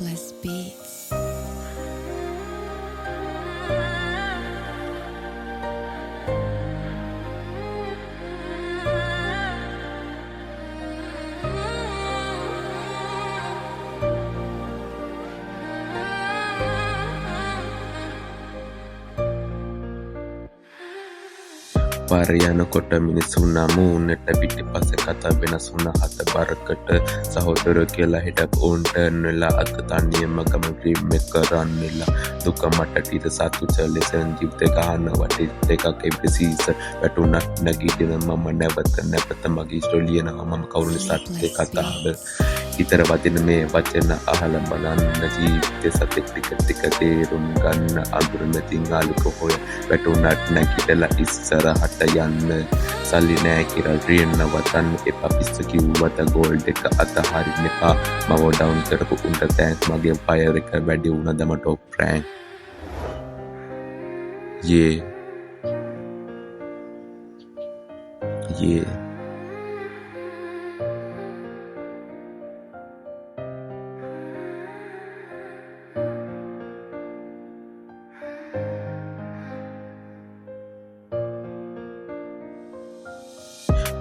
Plus Beats. පාරයනකොට මිනිස්සුන් නමුන්නට පිටිපස්ස කතා වෙනස් වුණ හත බරකට සහෝදරයෝ කියලා හිටපු උන්ට නෙලා අත තනියම ගම ඩ්‍රීම් එක කරන්නලා දුක මට ටික සතුට ලෙසන් ජීවිතේ ගහන වටේ එකක් එවරි සීසන් වැටුණක් නැගිටින මම නැවත මගේ ස්ටෝරි ලියනවා මම කවුරු නිසාද කතාව ඉතර වදින මේ වචන අහලා බලන්න ජීවිතේ සතෙක් ටික තේරුම් ගන්න අඳුර නැතින් ආලුක හොය වැටුණක් නැගිටලා ඉස්සරහට යන්න සල්ලි නෑ කියලා ඩ්‍රීම් නවතන්න එපා පිස්ස කිව්වට ගෝල්ඩ් එක අතහරින්න එපා මම ඩවුන් කරපු උන්ට තෑන්ක්ස් මගේ ෆයර් එක වැඩි වුණාද මට ප්‍රෑන්ක් yeah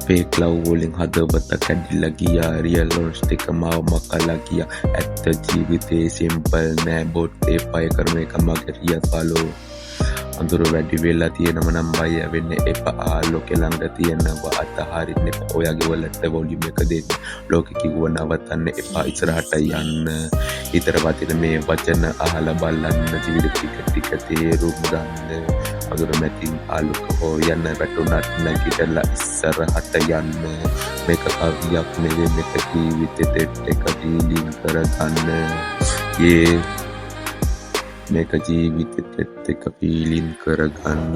fake love වලින් හදවත කැඩිලා ගියා real loans ටික මාව මකලා ගියා ඇත්ත ජීවිතේ සිම්පල් නෑ බොට්ටේ පය කරන එක මගේ රියල් ෆලෝ අඳුර වැඩි වෙලා තියෙනම නම් බය වෙන්න එපා ආලෝකේ ළඟ තියෙනවා අතහරින්න එපා ඔයාගේ වලට වොලියුම් එක දෙන්න ලෝකෙ කිව්ව නවතන්න එපා ඉස්සරහට යන්න ඊතර වදින මේ වචන අහලා බලන්න ජීවිත ටික තේරුම් ගන්න අඳුර මැතින් ආලෝක හොයන්න වැටුණත් නැගිටලා ඉස්සරහට යන්න මේක කවියක් නෙවෙයි මේක ජීවිතෙට එක ෆීලිං කරගන්න මේක ජීවිතෙත් එක ෆීලින් කරගන්න